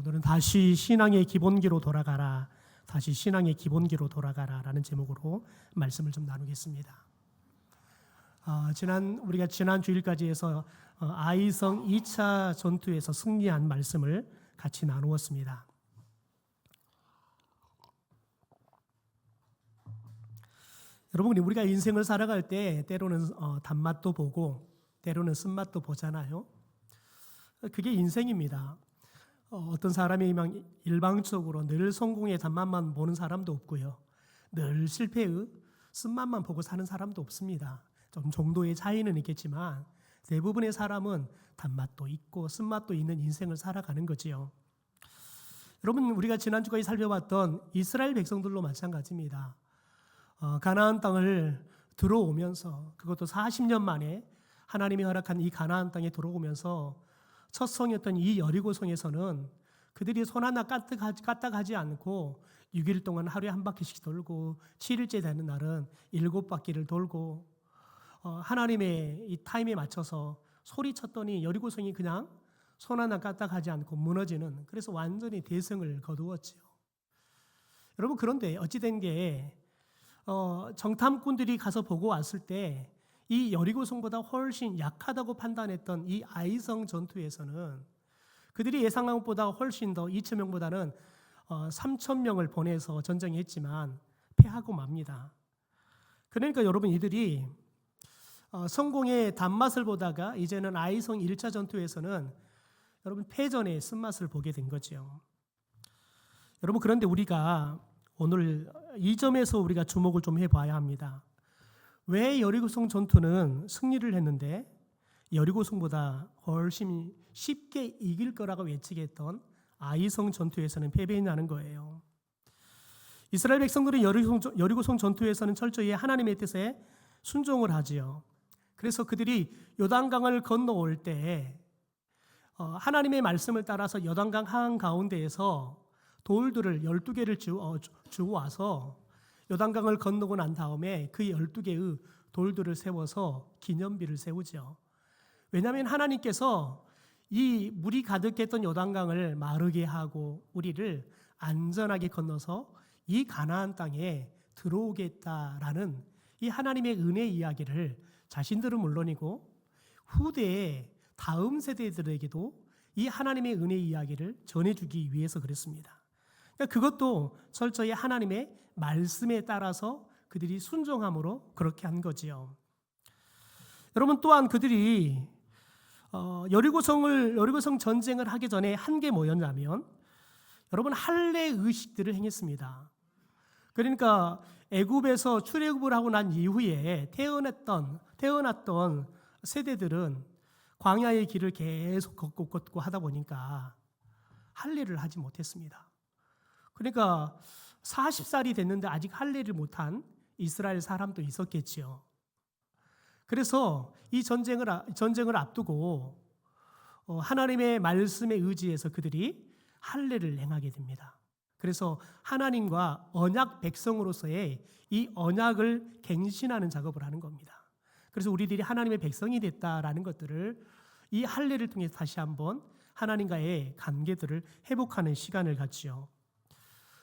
오늘은 다시 신앙의 기본기로 돌아가라, 다시 신앙의 기본기로 돌아가라라는 제목으로 말씀을 좀 나누겠습니다. 우리가 지난 주일까지 해서 아이성 2차 전투에서 승리한 말씀을 같이 나누었습니다. 여러분, 우리가 인생을 살아갈 때 때로는 단맛도 보고 때로는 쓴맛도 보잖아요. 그게 인생입니다. 어떤 사람이 일방적으로 늘 성공의 단맛만 보는 사람도 없고요, 늘 실패의 쓴맛만 보고 사는 사람도 없습니다. 좀 정도의 차이는 있겠지만 대부분의 사람은 단맛도 있고 쓴맛도 있는 인생을 살아가는 거지요. 여러분, 우리가 지난주까지 살펴봤던 이스라엘 백성들로 마찬가지입니다. 가나안 땅을 들어오면서, 그것도 40년 만에 하나님이 허락한 이 가나안 땅에 들어오면서 첫 성이었던 이 여리고성에서는 그들이 손 하나 까딱하지 않고 6일 동안 하루에 한 바퀴씩 돌고 7일째 되는 날은 7바퀴를 돌고 하나님의 이 타임에 맞춰서 소리쳤더니 여리고성이 그냥 손 하나 까딱하지 않고 무너지는, 그래서 완전히 대승을 거두었지요. 여러분, 그런데 어찌된 게 정탐꾼들이 가서 보고 왔을 때 이 여리고성보다 훨씬 약하다고 판단했던 이 아이성 전투에서는 그들이 예상한 것보다 훨씬 더 2,000명보다는 3,000명을 보내서 전쟁했지만 패하고 맙니다. 그러니까 여러분, 이들이 성공의 단맛을 보다가 이제는 아이성 1차 전투에서는 여러분 패전의 쓴맛을 보게 된 거죠. 여러분, 그런데 우리가 오늘 이 점에서 우리가 주목을 좀 해봐야 합니다. 왜 여리고성 전투는 승리를 했는데 여리고성보다 훨씬 쉽게 이길 거라고 예측했던 아이성 전투에서는 패배했냐는 거예요. 이스라엘 백성들은 여리고성 전투에서는 철저히 하나님의 뜻에 순종을 하지요. 그래서 그들이 요단강을 건너올 때 하나님의 말씀을 따라서 요단강 한가운데에서 돌들을 12개를 주고 와서 요단강을 건너고 난 다음에 그 12개의 돌들을 세워서 기념비를 세우죠. 왜냐하면 하나님께서 이 물이 가득했던 요단강을 마르게 하고 우리를 안전하게 건너서 이 가나안 땅에 들어오겠다라는 이 하나님의 은혜 이야기를 자신들은 물론이고 후대의 다음 세대들에게도 이 하나님의 은혜 이야기를 전해주기 위해서 그랬습니다. 그러니까 그것도 철저히 하나님의 말씀에 따라서 그들이 순종함으로 그렇게 한 거지요. 여러분, 또한 그들이 여리고성 전쟁을 하기 전에 한 게 뭐였냐면 여러분, 할례 의식들을 행했습니다. 그러니까 애굽에서 출애굽을 하고 난 이후에 태어났던 세대들은 광야의 길을 계속 걷고 하다 보니까 할례를 하지 못했습니다. 그러니까 40살이 됐는데 아직 할례를 못한 이스라엘 사람도 있었겠지요. 그래서 이 전쟁을 앞두고 하나님의 말씀에 의지해서 그들이 할례를 행하게 됩니다. 그래서 하나님과 언약 백성으로서의 이 언약을 갱신하는 작업을 하는 겁니다. 그래서 우리들이 하나님의 백성이 됐다라는 것들을 이 할례를 통해 다시 한번 하나님과의 관계들을 회복하는 시간을 갖지요.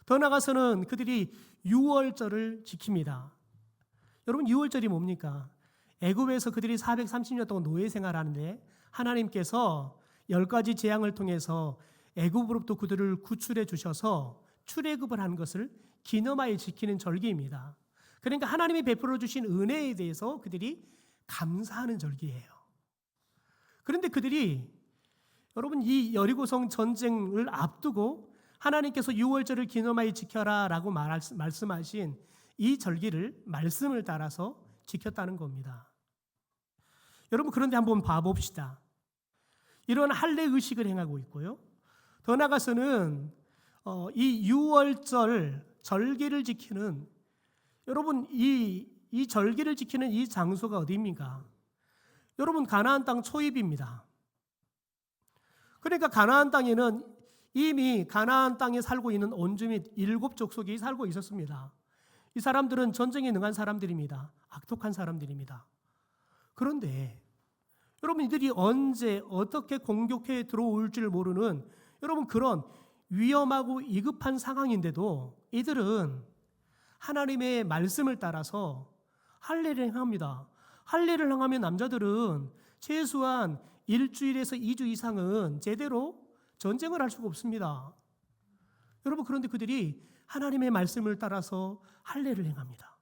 더 나아가서는 그들이 유월절을 지킵니다. 여러분, 유월절이 뭡니까? 애굽에서 그들이 430년 동안 노예 생활하는데 하나님께서 10가지 재앙을 통해서 애굽으로부터 그들을 구출해 주셔서 출애굽을 한 것을 기념하여 지키는 절기입니다. 그러니까 하나님이 베풀어 주신 은혜에 대해서 그들이 감사하는 절기예요. 그런데 그들이 여러분, 이 여리고성 전쟁을 앞두고 하나님께서 유월절을 기념하여 지켜라 라고 말씀하신 이 절기를 말씀을 따라서 지켰다는 겁니다. 여러분, 그런데 한번 봐봅시다. 이런 할례 의식을 행하고 있고요, 더 나아가서는 이 유월절 절기를 지키는, 여러분, 이 절기를 지키는 이 장소가 어디입니까? 여러분, 가나안 땅 초입입니다. 그러니까 가나안 땅에는 이미 가나안 땅에 살고 있는 온주민 7족속이 살고 있었습니다. 이 사람들은 전쟁에 능한 사람들입니다. 악독한 사람들입니다. 그런데 여러분, 이들이 언제 어떻게 공격해 들어올 줄 모르는 여러분, 그런 위험하고 위급한 상황인데도 이들은 하나님의 말씀을 따라서 할례를 행합니다. 할례를 행하면 남자들은 최소한 일주일에서 2주 이상은 제대로 전쟁을 할 수가 없습니다. 여러분, 그런데 그들이 하나님의 말씀을 따라서 할례를 행합니다.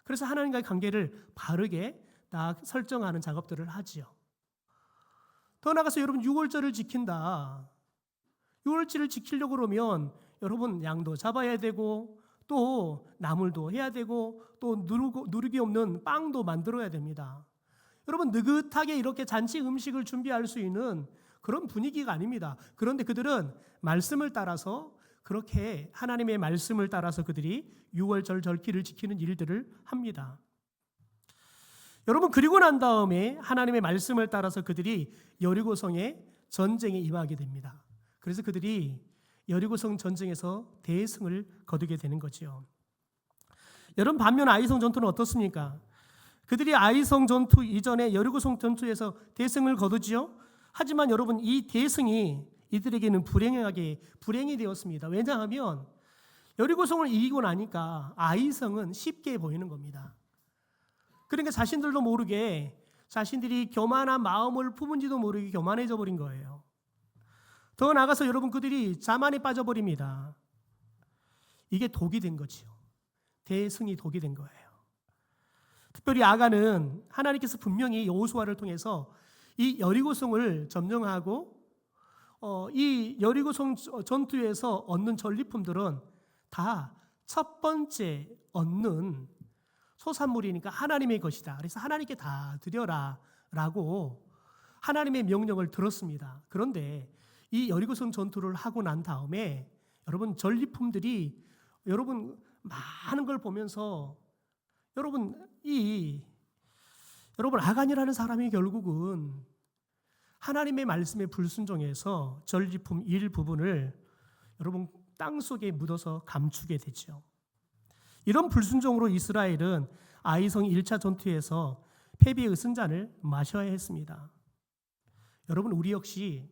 그래서 하나님과의 관계를 바르게 딱 설정하는 작업들을 하지요. 더 나아가서 여러분, 6월절을 지킨다. 6월절을 지키려고 그러면 여러분, 양도 잡아야 되고 또 나물도 해야 되고 또 누룩이 없는 빵도 만들어야 됩니다. 여러분, 느긋하게 이렇게 잔치 음식을 준비할 수 있는 그런 분위기가 아닙니다. 그런데 그들은 말씀을 따라서 그렇게 하나님의 말씀을 따라서 그들이 6월절 절기를 지키는 일들을 합니다. 여러분, 그리고 난 다음에 하나님의 말씀을 따라서 그들이 여리고성의 전쟁에 임하게 됩니다. 그래서 그들이 여리고성 전쟁에서 대승을 거두게 되는 거죠. 여러분, 반면 아이성 전투는 어떻습니까? 그들이 아이성 전투 이전에 여리고성 전투에서 대승을 거두지요. 하지만 여러분, 이 대승이 이들에게는 불행이 되었습니다. 왜냐하면 여리고성을 이기고 나니까 아이성은 쉽게 보이는 겁니다. 그러니까 자신들도 모르게 자신들이 교만한 마음을 품은지도 모르게 교만해져 버린 거예요. 더 나아가서 여러분, 그들이 자만에 빠져버립니다. 이게 독이 된 거지요. 대승이 독이 된 거예요. 특별히 아간은 하나님께서 분명히 여호수아를 통해서 이 여리고성을 점령하고 이 여리고성 전투에서 얻는 전리품들은 다 첫 번째 얻는 소산물이니까 하나님의 것이다. 그래서 하나님께 다 드려라 라고 하나님의 명령을 들었습니다. 그런데 이 여리고성 전투를 하고 난 다음에 여러분, 전리품들이 여러분 많은 걸 보면서 여러분 아간이라는 사람이 결국은 하나님의 말씀에 불순종해서 전리품 일부분을 여러분 땅속에 묻어서 감추게 되죠. 이런 불순종으로 이스라엘은 아이성 1차 전투에서 패배의 쓴잔을 마셔야 했습니다. 여러분, 우리 역시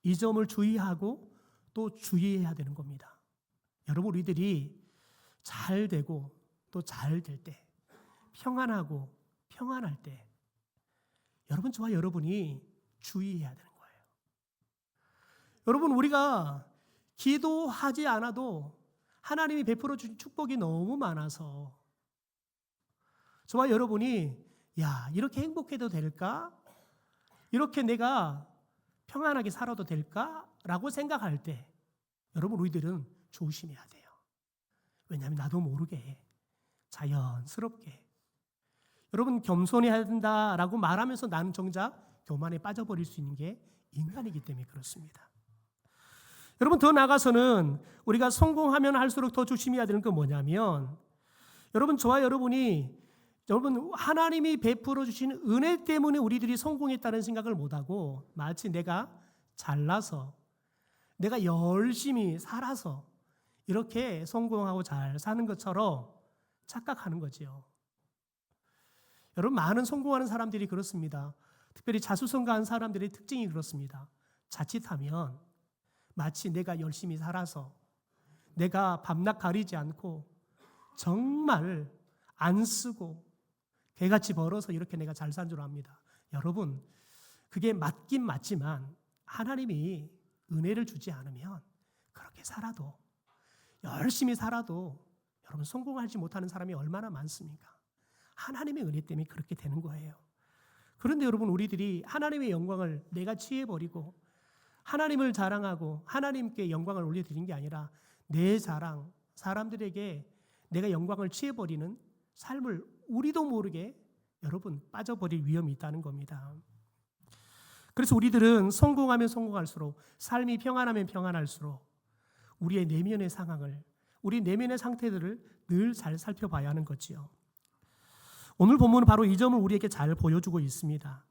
이 점을 주의하고 또 주의해야 되는 겁니다. 여러분, 우리들이 잘 되고 또 잘 될 때, 평안하고 평안할 때 여러분, 저와 여러분이 주의해야 되는 거예요. 여러분, 우리가 기도하지 않아도 하나님이 베풀어 주신 축복이 너무 많아서 저와 여러분이 이렇게 행복해도 될까? 이렇게 내가 평안하게 살아도 될까? 라고 생각할 때 여러분, 우리들은 조심해야 돼요. 왜냐하면 나도 모르게 자연스럽게 여러분 겸손해야 된다라고 말하면서 나는 정작 교만에 빠져버릴 수 있는 게 인간이기 때문에 그렇습니다. 여러분, 더 나아가서는 우리가 성공하면 할수록 더 조심해야 되는 건 뭐냐면 여러분, 저와 여러분이 하나님이 베풀어 주신 은혜 때문에 우리들이 성공했다는 생각을 못하고 마치 내가 잘나서 내가 열심히 살아서 이렇게 성공하고 잘 사는 것처럼 착각하는 거지요. 여러분, 많은 성공하는 사람들이 그렇습니다. 특별히 자수성가한 사람들의 특징이 그렇습니다. 자칫하면 마치 내가 열심히 살아서 내가 밤낮 가리지 않고 정말 안 쓰고 개같이 벌어서 이렇게 내가 잘 산 줄 압니다. 여러분, 그게 맞긴 맞지만 하나님이 은혜를 주지 않으면 그렇게 살아도 열심히 살아도 여러분 성공하지 못하는 사람이 얼마나 많습니까? 하나님의 은혜 때문에 그렇게 되는 거예요. 그런데 여러분, 우리들이 하나님의 영광을 내가 취해버리고 하나님을 자랑하고 하나님께 영광을 올려드린 게 아니라 내 자랑, 사람들에게 내가 영광을 취해버리는 삶을 우리도 모르게 여러분 빠져버릴 위험이 있다는 겁니다. 그래서 우리들은 성공하면 성공할수록, 삶이 평안하면 평안할수록 우리의 내면의 상황을, 우리 내면의 상태들을 늘 잘 살펴봐야 하는 거지요. 오늘 본문은 바로 이 점을 우리에게 잘 보여주고 있습니다.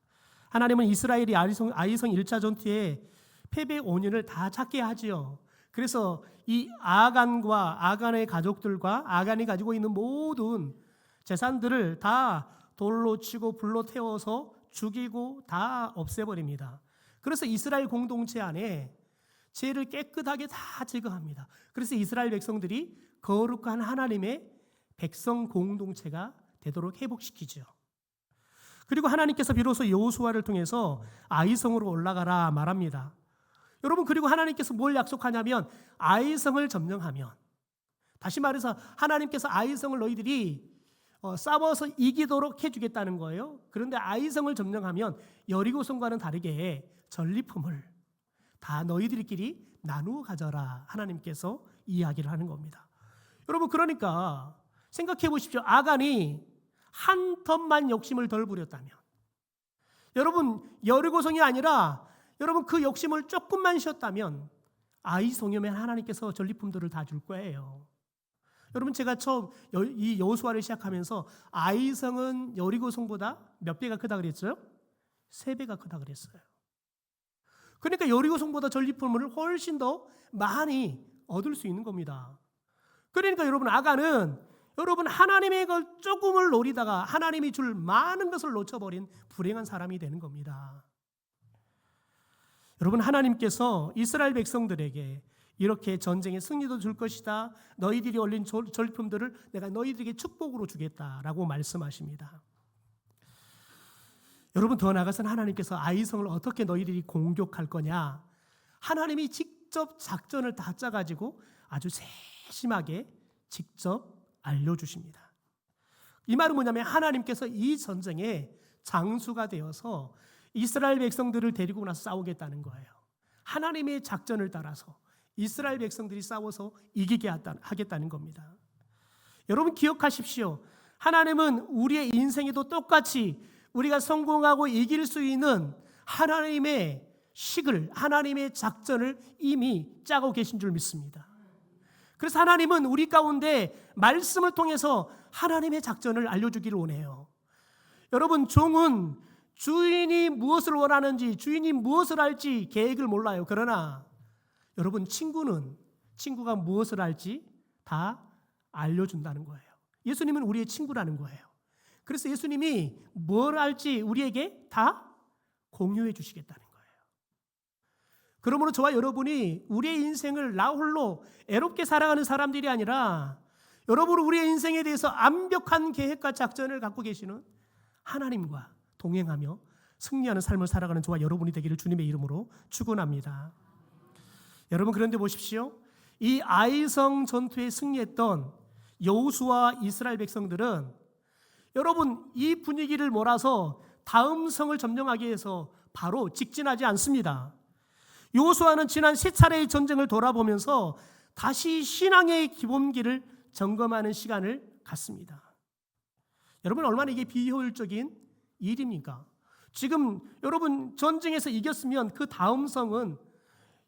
하나님은 이스라엘이 아이성 1차 전투에 패배 원인을 다 찾게 하지요. 그래서 이 아간과 아간의 가족들과 아간이 가지고 있는 모든 재산들을 다 돌로 치고 불로 태워서 죽이고 다 없애버립니다. 그래서 이스라엘 공동체 안에 죄를 깨끗하게 다 제거합니다. 그래서 이스라엘 백성들이 거룩한 하나님의 백성 공동체가 되도록 회복시키죠. 그리고 하나님께서 비로소 여호수아를 통해서 아이성으로 올라가라 말합니다. 여러분, 그리고 하나님께서 뭘 약속하냐면 아이성을 점령하면, 다시 말해서 하나님께서 아이성을 너희들이 싸워서 이기도록 해주겠다는 거예요. 그런데 아이성을 점령하면 여리고성과는 다르게 전리품을 다 너희들끼리 나누어 가져라, 하나님께서 이야기를 하는 겁니다. 여러분, 그러니까 생각해 보십시오. 아간이 한 텀만 욕심을 덜 부렸다면, 여러분, 여리고성이 아니라 여러분 그 욕심을 조금만 쉬었다면 아이성이면 하나님께서 전리품들을 다 줄 거예요. 여러분, 제가 처음 이 여호수아를 시작하면서 아이성은 여리고성보다 몇 배가 크다 그랬어요? 3배가 크다 그랬어요. 그러니까 여리고성보다 전리품을 훨씬 더 많이 얻을 수 있는 겁니다. 그러니까 여러분, 아간은 여러분 하나님의 걸 조금을 노리다가 하나님이 줄 많은 것을 놓쳐버린 불행한 사람이 되는 겁니다. 여러분, 하나님께서 이스라엘 백성들에게 이렇게 전쟁의 승리도 줄 것이다, 너희들이 올린 전리품들을 내가 너희들에게 축복으로 주겠다라고 말씀하십니다. 여러분, 더 나아가서는 하나님께서 아이성을 어떻게 너희들이 공격할 거냐, 하나님이 직접 작전을 다 짜가지고 아주 세심하게 직접 알려주십니다. 이 말은 뭐냐면 하나님께서 이 전쟁의 장수가 되어서 이스라엘 백성들을 데리고 나서 싸우겠다는 거예요. 하나님의 작전을 따라서 이스라엘 백성들이 싸워서 이기게 하겠다는 겁니다. 여러분, 기억하십시오. 하나님은 우리의 인생에도 똑같이 우리가 성공하고 이길 수 있는 하나님의 식을, 하나님의 작전을 이미 짜고 계신 줄 믿습니다. 그래서 하나님은 우리 가운데 말씀을 통해서 하나님의 작전을 알려주기를 원해요. 여러분, 종은 주인이 무엇을 원하는지, 주인이 무엇을 할지 계획을 몰라요. 그러나 여러분, 친구가 무엇을 할지 다 알려준다는 거예요. 예수님은 우리의 친구라는 거예요. 그래서 예수님이 뭘 할지 우리에게 다 공유해 주시겠다는 거예요. 그러므로 저와 여러분이 우리의 인생을 나 홀로 애롭게 살아가는 사람들이 아니라, 여러분 우리의 인생에 대해서 완벽한 계획과 작전을 갖고 계시는 하나님과 동행하며 승리하는 삶을 살아가는 저와 여러분이 되기를 주님의 이름으로 축원합니다. 여러분, 그런데 보십시오. 이 아이성 전투에 승리했던 여호수아와 이스라엘 백성들은 여러분 이 분위기를 몰아서 다음 성을 점령하기 위해서 바로 직진하지 않습니다. 여호수아는 지난 3차례의 전쟁을 돌아보면서 다시 신앙의 기본기를 점검하는 시간을 갖습니다. 여러분, 얼마나 이게 비효율적인 일입니까? 지금 여러분 전쟁에서 이겼으면 그 다음 성은,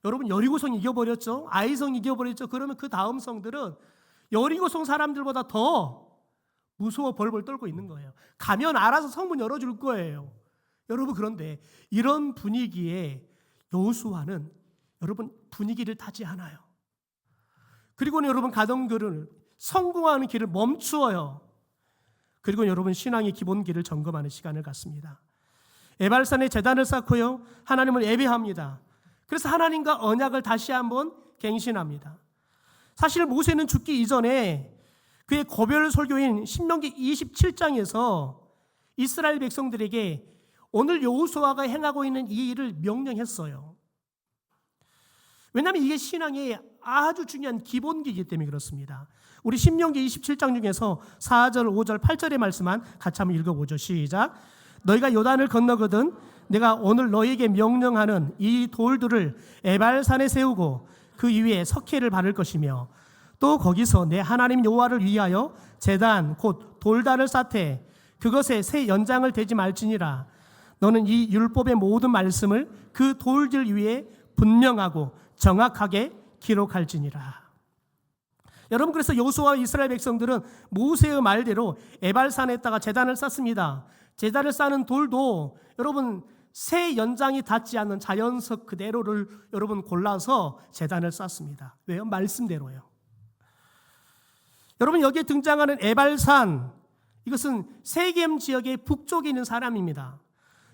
여러분 여리고성 이겨버렸죠. 아이성 이겨버렸죠. 그러면 그 다음 성들은 여리고성 사람들보다 더 무서워 벌벌 떨고 있는 거예요. 가면 알아서 성문 열어줄 거예요. 여러분, 그런데 이런 분위기에 여호수아는 여러분 분위기를 타지 않아요. 그리고 여러분 가던 길을, 성공하는 길을 멈추어요. 그리고 여러분 신앙의 기본기를 점검하는 시간을 갖습니다. 에발산에 제단을 쌓고요, 하나님을 예배합니다. 그래서 하나님과 언약을 다시 한번 갱신합니다. 사실 모세는 죽기 이전에 그의 고별 설교인 신명기 27장에서 이스라엘 백성들에게 오늘 여호수아가 행하고 있는 이 일을 명령했어요. 왜냐하면 이게 신앙의 아주 중요한 기본기이기 때문에 그렇습니다. 우리 신명기 27장 중에서 4절, 5절, 8절의 말씀만 같이 한번 읽어보죠. 시작. 너희가 요단을 건너거든 내가 오늘 너희에게 명령하는 이 돌들을 에발산에 세우고 그 위에 석회를 바를 것이며, 또 거기서 내 하나님 여호와를 위하여 제단 곧 돌단을 쌓되 그것에 새 연장을 대지 말지니라. 너는 이 율법의 모든 말씀을 그 돌들 위에 분명하고 정확하게 기록할지니라. 여러분, 그래서 여호수아와 이스라엘 백성들은 모세의 말대로 에발산에다가 제단을 쌓습니다. 제단을 쌓는 돌도 여러분 새 연장이 닿지 않는 자연석 그대로를 여러분 골라서 제단을 쌓습니다. 왜요? 말씀대로요. 여러분, 여기에 등장하는 에발산, 이것은 세겜 지역의 북쪽에 있는 사람입니다.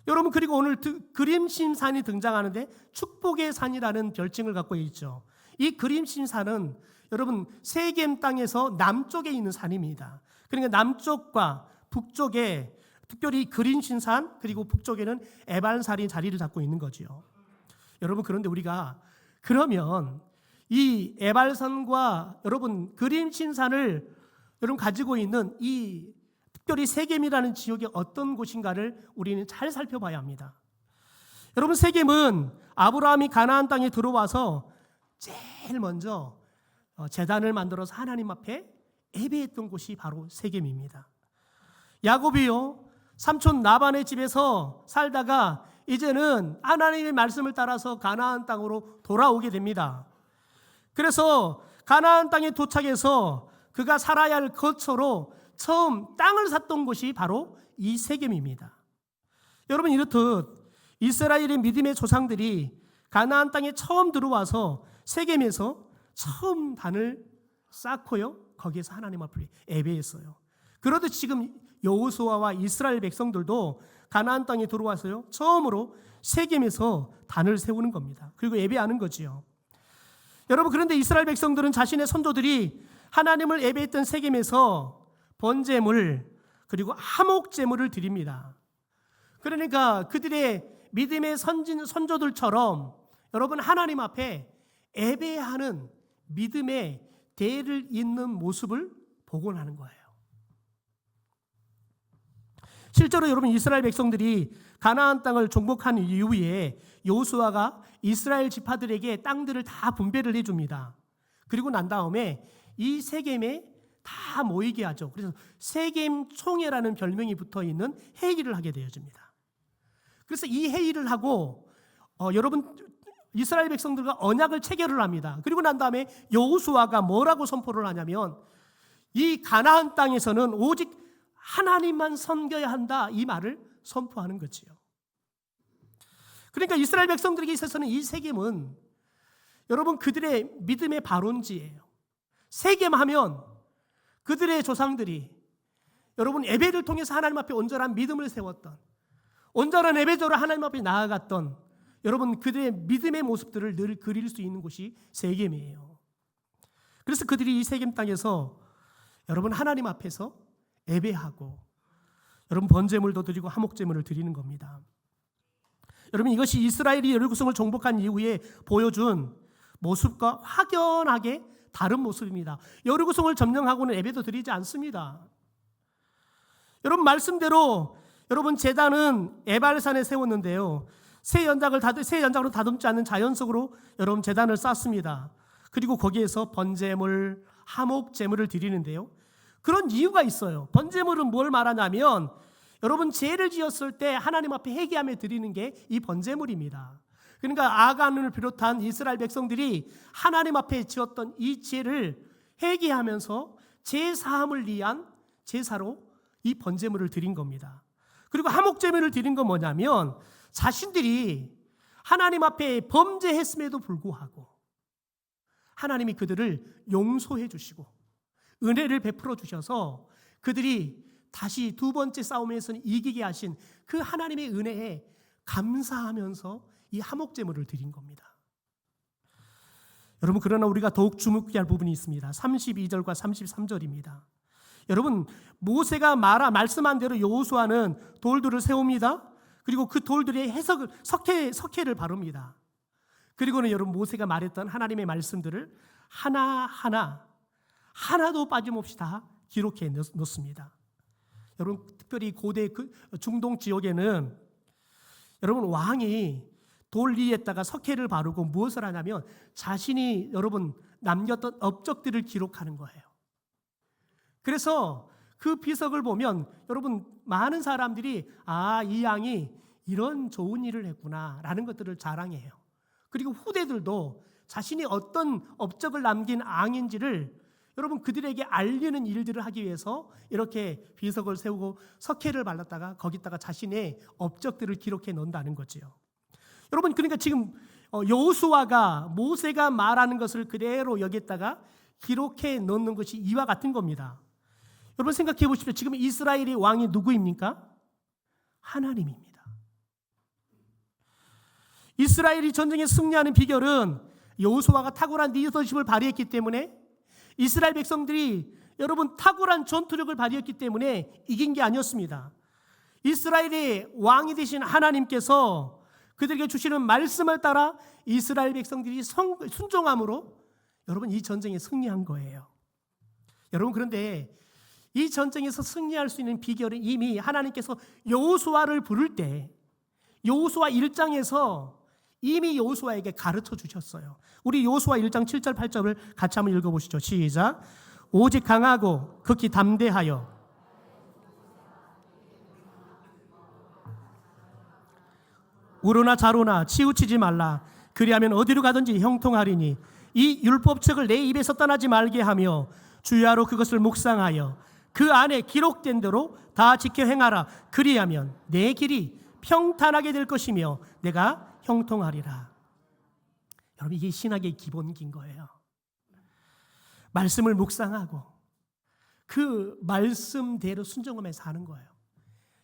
여러분, 그리고 오늘 그림심산이 등장하는데 축복의 산이라는 별칭을 갖고 있죠. 이 그림심산은 여러분 세겜 땅에서 남쪽에 있는 산입니다. 그러니까 남쪽과 북쪽에 특별히 그림심산, 그리고 북쪽에는 에발산이 자리를 잡고 있는 거지요. 여러분, 그런데 우리가 그러면 이 에발산과 여러분 그림심산을 여러분 가지고 있는 이 특별히 세겜이라는 지역이 어떤 곳인가를 우리는 잘 살펴봐야 합니다. 여러분, 세겜은 아브라함이 가나안 땅에 들어와서 제일 먼저 제단을 만들어서 하나님 앞에 예배했던 곳이 바로 세겜입니다. 야곱이요, 삼촌 라반의 집에서 살다가 이제는 하나님의 말씀을 따라서 가나안 땅으로 돌아오게 됩니다. 그래서 가나안 땅에 도착해서 그가 살아야 할 거처로 처음 땅을 샀던 곳이 바로 이 세겜입니다. 여러분, 이렇듯 이스라엘의 믿음의 조상들이 가나안 땅에 처음 들어와서 세겜에서 처음 단을 쌓고요, 거기에서 하나님 앞을 예배했어요. 그러듯 지금 여호수아와 이스라엘 백성들도 가나안 땅에 들어와서요, 처음으로 세겜에서 단을 세우는 겁니다. 그리고 예배하는 거지요. 여러분, 그런데 이스라엘 백성들은 자신의 선조들이 하나님을 예배했던 세겜에서 번제물 그리고 화목제물을 드립니다. 그러니까 그들의 믿음의 선조들처럼 여러분 하나님 앞에 예배하는 믿음의 대를 잇는 모습을 복원하는 거예요. 실제로 여러분 이스라엘 백성들이 가나안 땅을 정복한 이후에 여호수아가 이스라엘 지파들에게 땅들을 다 분배를 해줍니다. 그리고 난 다음에 이 세겜에 다 모이게 하죠. 그래서 세겜 총회라는 별명이 붙어 있는 회의를 하게 되어집니다. 그래서 이 회의를 하고 여러분 이스라엘 백성들과 언약을 체결을 합니다. 그리고 난 다음에 여호수아가 뭐라고 선포를 하냐면 이 가나안 땅에서는 오직 하나님만 섬겨야 한다, 이 말을 선포하는 거지요. 그러니까 이스라엘 백성들에게 있어서는 이 세겜은 여러분 그들의 믿음의 발원지예요. 세겜하면 그들의 조상들이 여러분 예배를 통해서 하나님 앞에 온전한 믿음을 세웠던, 온전한 예배자로 하나님 앞에 나아갔던 여러분 그들의 믿음의 모습들을 늘 그릴 수 있는 곳이 세겜이에요. 그래서 그들이 이 세겜 땅에서 여러분 하나님 앞에서 예배하고 여러분 번제물도 드리고 화목제물을 드리는 겁니다. 여러분, 이것이 이스라엘이 여리고성을 정복한 이후에 보여준 모습과 확연하게 다른 모습입니다. 여리고성을 점령하고는 예배도 드리지 않습니다. 여러분 말씀대로 여러분 제단은 에발산에 세웠는데요, 새 연장으로 다듬지 않는 자연석으로 여러분 제단을 쌓습니다. 그리고 거기에서 번제물, 화목제물을 드리는데요, 그런 이유가 있어요. 번제물은 뭘 말하냐면 여러분 죄를 지었을 때 하나님 앞에 회개하며 드리는 게 이 번제물입니다. 그러니까 아간을 비롯한 이스라엘 백성들이 하나님 앞에 지었던 이 죄를 회개하면서 죄 사함을 위한 제사로 이 번제물을 드린 겁니다. 그리고 화목제물을 드린 건 뭐냐면 자신들이 하나님 앞에 범죄했음에도 불구하고 하나님이 그들을 용서해 주시고 은혜를 베풀어 주셔서 그들이 다시 두 번째 싸움에서는 이기게 하신 그 하나님의 은혜에 감사하면서 이 화목제물을 드린 겁니다. 여러분, 그러나 우리가 더욱 주목해야 할 부분이 있습니다. 32절과 33절입니다. 여러분, 모세가 말씀한 대로 여호수아는 돌들을 세웁니다. 그리고 그 돌들의 석회를 바릅니다. 그리고는 여러분 모세가 말했던 하나님의 말씀들을 하나도 빠짐없이 다 기록해 놓습니다. 여러분, 특별히 고대 중동 지역에는 여러분 왕이 돌 위에다가 석회를 바르고 무엇을 하냐면 자신이 여러분 남겼던 업적들을 기록하는 거예요. 그래서 그 비석을 보면 여러분 많은 사람들이 이 양이 이런 좋은 일을 했구나라는 것들을 자랑해요. 그리고 후대들도 자신이 어떤 업적을 남긴 왕인지를 여러분 그들에게 알리는 일들을 하기 위해서 이렇게 비석을 세우고 석회를 발랐다가 거기다가 자신의 업적들을 기록해 놓는다는 거지요. 여러분, 그러니까 지금 여호수아가 모세가 말하는 것을 그대로 여기다가 기록해 놓는 것이 이와 같은 겁니다. 여러분 생각해 보십시오. 지금 이스라엘의 왕이 누구입니까? 하나님입니다. 이스라엘이 전쟁에 승리하는 비결은 여호수아가 탁월한 리더십을 발휘했기 때문에, 이스라엘 백성들이 여러분 탁월한 전투력을 발휘했기 때문에 이긴 게 아니었습니다. 이스라엘의 왕이 되신 하나님께서 그들에게 주시는 말씀을 따라 이스라엘 백성들이 순종함으로 여러분 이 전쟁에 승리한 거예요. 여러분, 그런데 이 전쟁에서 승리할 수 있는 비결은 이미 하나님께서 여호수아를 부를 때 여호수아 1장에서 이미 여호수아에게 가르쳐 주셨어요. 우리 여호수아 1장 7절 8절을 같이 한번 읽어보시죠. 시작. 오직 강하고 극히 담대하여 우로나 자로나 치우치지 말라. 그리하면 어디로 가든지 형통하리니 이 율법책을 내 입에서 떠나지 말게 하며 주야로 그것을 묵상하여 그 안에 기록된 대로 다 지켜 행하라. 그리하면 내 길이 평탄하게 될 것이며 내가 형통하리라. 여러분, 이게 신학의 기본기인 거예요. 말씀을 묵상하고 그 말씀대로 순종하며 사는 거예요.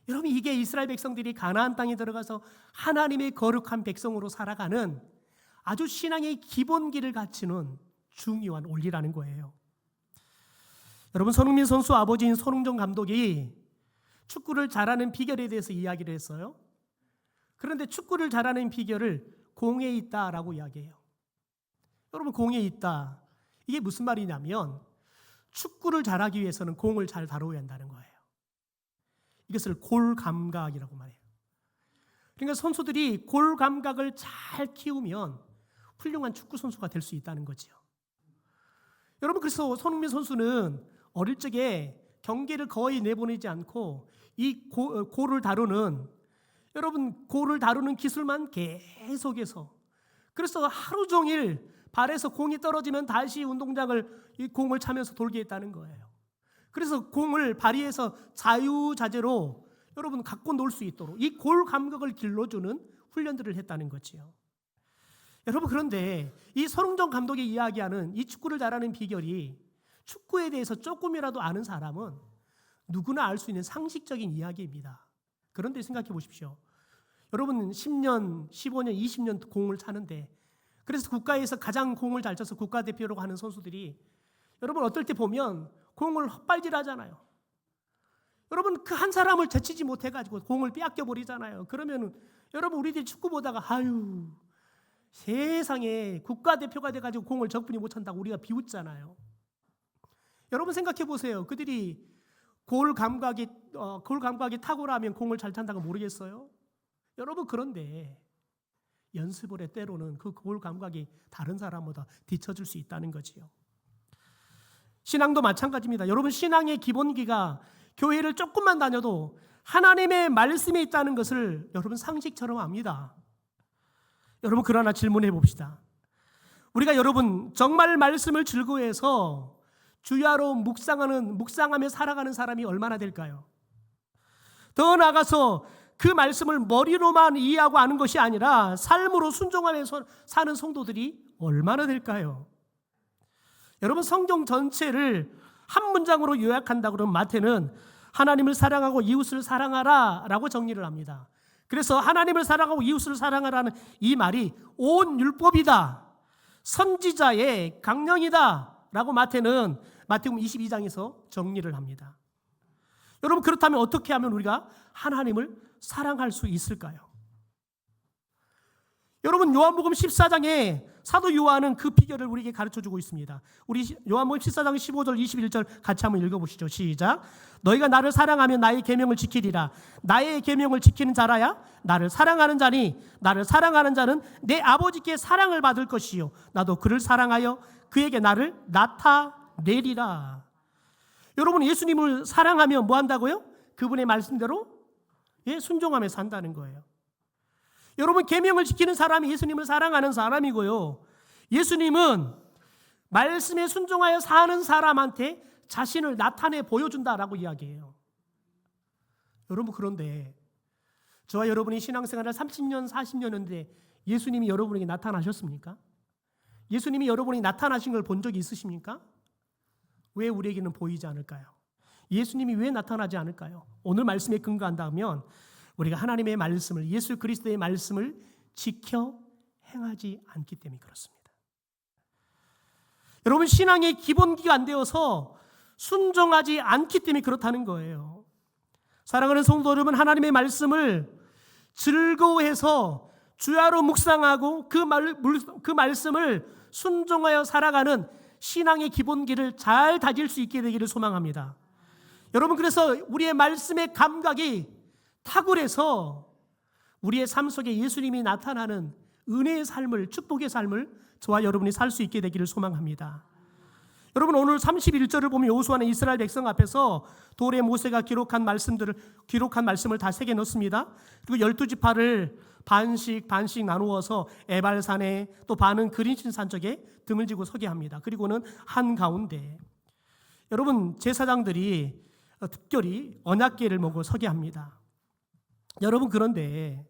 여러분, 이게 이스라엘 백성들이 가나안 땅에 들어가서 하나님의 거룩한 백성으로 살아가는 아주 신앙의 기본기를 갖추는 중요한 원리라는 거예요. 여러분, 손흥민 선수 아버지인 손흥정 감독이 축구를 잘하는 비결에 대해서 이야기를 했어요. 그런데 축구를 잘하는 비결을 공에 있다라고 이야기해요. 여러분, 공에 있다, 이게 무슨 말이냐면 축구를 잘하기 위해서는 공을 잘 다뤄야 한다는 거예요. 이것을 골 감각이라고 말해요. 그러니까 선수들이 골 감각을 잘 키우면 훌륭한 축구 선수가 될 수 있다는 거죠. 여러분, 그래서 손흥민 선수는 어릴 적에 경기를 거의 내보내지 않고 이 골을 다루는, 여러분, 골을 다루는 기술만 계속해서, 그래서 하루 종일 발에서 공이 떨어지면 다시 운동장을 이 공을 차면서 돌게 했다는 거예요. 그래서 공을 발휘해서 자유자재로 여러분 갖고 놀 수 있도록 이 골 감각을 길러주는 훈련들을 했다는 거지요. 여러분, 그런데 이 손흥정 감독이 이야기하는 이 축구를 잘하는 비결이 축구에 대해서 조금이라도 아는 사람은 누구나 알 수 있는 상식적인 이야기입니다. 그런데 생각해 보십시오. 여러분 10년, 15년, 20년 공을 차는데, 그래서 국가에서 가장 공을 잘 쳐서 국가대표로 가는 선수들이 여러분 어떨 때 보면 공을 헛발질하잖아요. 여러분, 그 한 사람을 제치지 못해가지고 공을 빼앗겨 버리잖아요. 그러면 여러분, 우리들이 축구 보다가 아유, 세상에 국가대표가 돼가지고 공을 적분히 못 찬다고 우리가 비웃잖아요. 여러분 생각해 보세요. 그들이 골 감각이 탁월하면 공을 잘 찬다고 모르겠어요? 여러분, 그런데 연습을 해 때로는 그 골 감각이 다른 사람보다 뒤처질 수 있다는 거지요. 신앙도 마찬가지입니다. 여러분, 신앙의 기본기가 교회를 조금만 다녀도 하나님의 말씀에 있다는 것을 여러분 상식처럼 압니다. 여러분, 그러나 질문해 봅시다. 우리가 여러분 정말 말씀을 즐거워해서 주야로 묵상하며 살아가는 사람이 얼마나 될까요? 더 나아가서 그 말씀을 머리로만 이해하고 아는 것이 아니라 삶으로 순종하며 사는 성도들이 얼마나 될까요? 여러분, 성경 전체를 한 문장으로 요약한다 그러면 마태는 하나님을 사랑하고 이웃을 사랑하라 라고 정리를 합니다. 그래서 하나님을 사랑하고 이웃을 사랑하라는 이 말이 온 율법이다, 선지자의 강령이다 라고 마태는 마태복음 22장에서 정리를 합니다. 여러분, 그렇다면 어떻게 하면 우리가 하나님을 사랑할 수 있을까요? 여러분, 요한복음 14장에 사도 요한은 그 비결을 우리에게 가르쳐주고 있습니다. 우리 요한복음 14장 15절 21절 같이 한번 읽어보시죠. 시작. 너희가 나를 사랑하면 나의 계명을 지키리라. 나의 계명을 지키는 자라야 나를 사랑하는 자니 나를 사랑하는 자는 내 아버지께 사랑을 받을 것이요 나도 그를 사랑하여 그에게 나를 나타내리라. 여러분, 예수님을 사랑하면 뭐 한다고요? 그분의 말씀대로 순종하며 산다는 거예요. 여러분, 계명을 지키는 사람이 예수님을 사랑하는 사람이고요, 예수님은 말씀에 순종하여 사는 사람한테 자신을 나타내 보여준다라고 이야기해요. 여러분, 그런데 저와 여러분이 신앙생활을 30년, 40년 했는데 예수님이 여러분에게 나타나셨습니까? 예수님이 여러분이 나타나신 걸 본 적이 있으십니까? 왜 우리에게는 보이지 않을까요? 예수님이 왜 나타나지 않을까요? 오늘 말씀에 근거한다면 우리가 하나님의 말씀을, 예수 그리스도의 말씀을 지켜 행하지 않기 때문에 그렇습니다. 여러분, 신앙의 기본기가 안 되어서 순종하지 않기 때문에 그렇다는 거예요. 사랑하는 성도 여러분, 하나님의 말씀을 즐거워해서 주야로 묵상하고 그 말씀을 순종하여 살아가는 신앙의 기본기를 잘 다질 수 있게 되기를 소망합니다. 여러분, 그래서 우리의 말씀의 감각이 탁월해서 우리의 삶 속에 예수님이 나타나는 은혜의 삶을, 축복의 삶을 저와 여러분이 살 수 있게 되기를 소망합니다. 여러분, 오늘 31절을 보면 여호수아는 이스라엘 백성 앞에서 돌에 모세가 기록한 말씀을 다 새겨 넣습니다. 그리고 12지파를 반씩 나누어서 에발산에, 또 반은 그린신 산적에 등을 지고 서게 합니다. 그리고는 한가운데 여러분, 제사장들이 특별히 언약궤를 메고 서게 합니다. 여러분, 그런데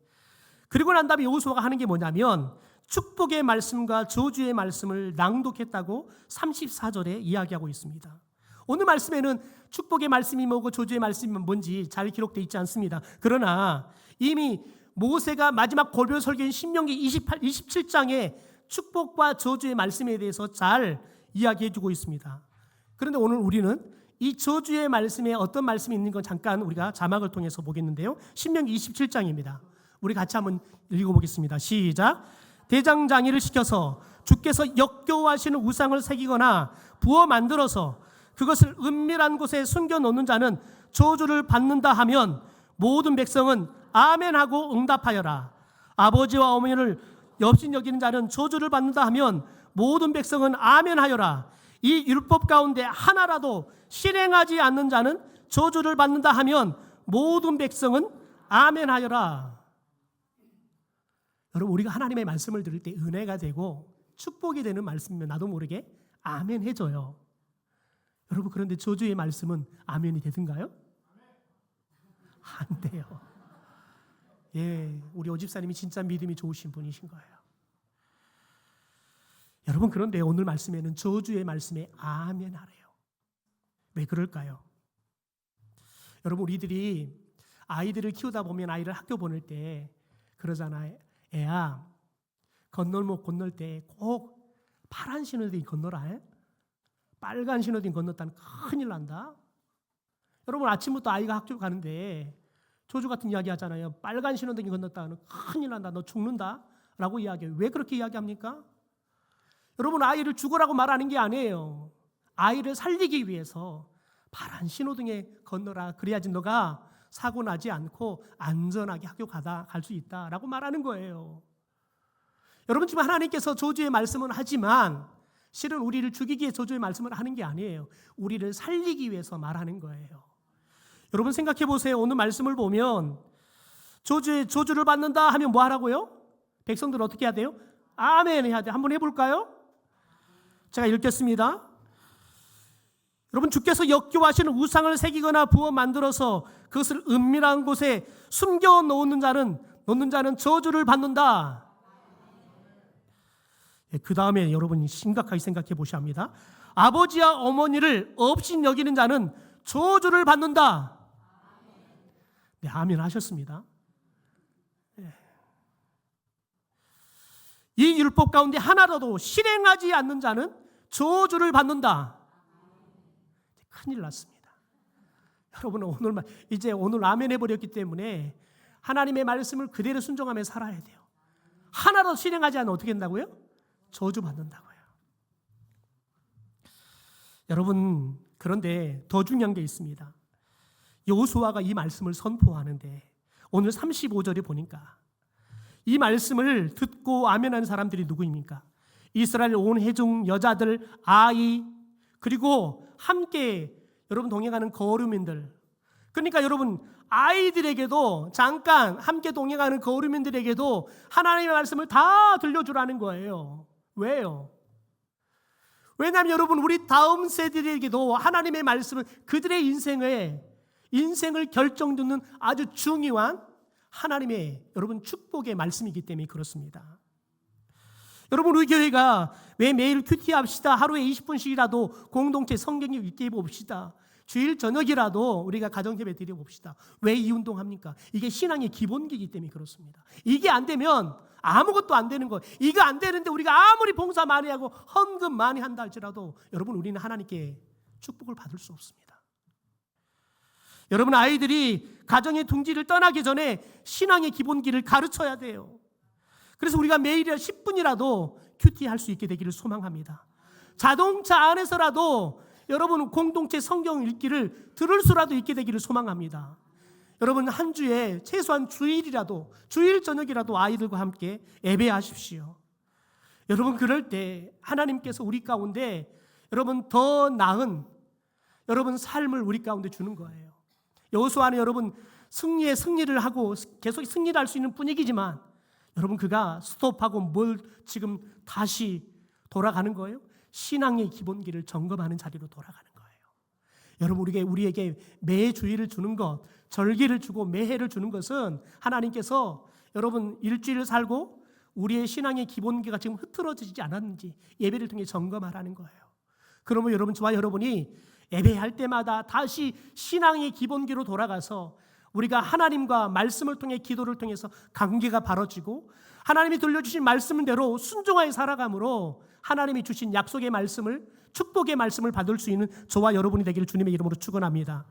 그리고 난 다음에 여호수아가 하는 게 뭐냐면 축복의 말씀과 저주의 말씀을 낭독했다고 34절에 이야기하고 있습니다. 오늘 말씀에는 축복의 말씀이 뭐고 저주의 말씀이 뭔지 잘 기록되어 있지 않습니다. 그러나 이미 모세가 마지막 골별 설교인 신명기 27장에 축복과 저주의 말씀에 대해서 잘 이야기해 주고 있습니다. 그런데 오늘 우리는 이 저주의 말씀에 어떤 말씀이 있는 건 잠깐 우리가 자막을 통해서 보겠는데요. 신명기 27장입니다. 우리 같이 한번 읽어보겠습니다. 시작. 대장장이를 시켜서 주께서 역겨워하시는 우상을 새기거나 부어 만들어서 그것을 은밀한 곳에 숨겨놓는 자는 저주를 받는다 하면 모든 백성은 아멘하고 응답하여라. 아버지와 어머니를 업신여기는 자는 저주를 받는다 하면 모든 백성은 아멘하여라. 이 율법 가운데 하나라도 실행하지 않는 자는 저주를 받는다 하면 모든 백성은 아멘하여라. 여러분, 우리가 하나님의 말씀을 들을 때 은혜가 되고 축복이 되는 말씀이면 나도 모르게 아멘 해줘요. 여러분, 그런데 저주의 말씀은 아멘이 되든가요? 안 돼요. 예, 우리 오집사님이 진짜 믿음이 좋으신 분이신 거예요. 여러분, 그런데 오늘 말씀에는 저주의 말씀에 아멘 하래요. 왜 그럴까요? 여러분, 우리들이 아이들을 키우다 보면 아이를 학교 보낼 때 그러잖아요. 애야, 건널목 건널 때 꼭 파란 신호등 건너라. 빨간 신호등 건넜다는 큰일 난다. 여러분, 아침부터 아이가 학교 가는데 저주 같은 이야기 하잖아요. 빨간 신호등이 건넜다는 큰일 난다. 너 죽는다. 라고 이야기해요. 왜 그렇게 이야기합니까? 여러분, 아이를 죽으라고 말하는 게 아니에요. 아이를 살리기 위해서 파란 신호등에 건너라. 그래야지 너가 사고 나지 않고 안전하게 학교 갈 수 있다라고 말하는 거예요. 여러분, 지금 하나님께서 저주의 말씀은 하지만 실은 우리를 죽이기 위해 저주의 말씀을 하는 게 아니에요. 우리를 살리기 위해서 말하는 거예요. 여러분, 생각해 보세요. 오늘 말씀을 보면 저주를 받는다 하면 뭐 하라고요? 백성들 어떻게 해야 돼요? 아멘 해야 돼요. 한번 해볼까요? 제가 읽겠습니다. 여러분, 주께서 역겨워하시는 우상을 새기거나 부어 만들어서 그것을 은밀한 곳에 숨겨 놓는 자는 저주를 받는다. 그 다음에 여러분이 심각하게 생각해 보셔야 합니다. 아버지와 어머니를 업신 여기는 자는 저주를 받는다. 네, 아멘 하셨습니다. 이 율법 가운데 하나라도 실행하지 않는 자는 저주를 받는다. 큰일 났습니다. 여러분은 오늘 아멘 해버렸기 때문에 하나님의 말씀을 그대로 순종하며 살아야 돼요. 하나라도 실행하지 않으면 어떻게 된다고요? 저주받는다고요. 여러분, 그런데 더 중요한 게 있습니다. 여호수아가 이 말씀을 선포하는데 오늘 35절에 보니까 이 말씀을 듣고 아멘하는 사람들이 누구입니까? 이스라엘 온 회중 여자들, 아이, 그리고 함께 여러분 동행하는 거류민들. 그러니까 여러분, 아이들에게도 잠깐 함께 동행하는 거류민들에게도 하나님의 말씀을 다 들려주라는 거예요. 왜요? 왜냐하면 여러분, 우리 다음 세대에게도 하나님의 말씀은 그들의 인생을 결정짓는 아주 중요한 하나님의 여러분 축복의 말씀이기 때문에 그렇습니다. 여러분, 우리 교회가 왜 매일 큐티 합시다, 하루에 20분씩이라도 공동체 성경 읽기 해봅시다, 주일 저녁이라도 우리가 가정예배 드려봅시다. 왜 이 운동합니까? 이게 신앙의 기본기이기 때문에 그렇습니다. 이게 안 되면 아무것도 안 되는 거예요. 이거 안 되는데 우리가 아무리 봉사 많이 하고 헌금 많이 한다 할지라도 여러분 우리는 하나님께 축복을 받을 수 없습니다. 여러분 아이들이 가정의 둥지를 떠나기 전에 신앙의 기본기를 가르쳐야 돼요. 그래서 우리가 매일 10분이라도 큐티 할 수 있게 되기를 소망합니다. 자동차 안에서라도 여러분 공동체 성경 읽기를 들을 수라도 있게 되기를 소망합니다. 여러분 한 주에 최소한 주일이라도 주일 저녁이라도 아이들과 함께 예배하십시오. 여러분 그럴 때 하나님께서 우리 가운데 여러분 더 나은 여러분 삶을 우리 가운데 주는 거예요. 여호수아는 여러분 승리를 하고 계속 승리를 할 수 있는 분위기지만 여러분 그가 스톱하고 뭘 지금 다시 돌아가는 거예요? 신앙의 기본기를 점검하는 자리로 돌아가는 거예요. 여러분 우리에게 매주일을 주는 것, 절기를 주고 매해를 주는 것은 하나님께서 여러분 일주일을 살고 우리의 신앙의 기본기가 지금 흐트러지지 않았는지 예배를 통해 점검하라는 거예요. 그러면 여러분 저와 여러분이 예배할 때마다 다시 신앙의 기본기로 돌아가서 우리가 하나님과 말씀을 통해 기도를 통해서 관계가 바로지고 하나님이 들려주신 말씀대로 순종하여 살아감으로 하나님이 주신 약속의 말씀을 축복의 말씀을 받을 수 있는 저와 여러분이 되기를 주님의 이름으로 축원합니다.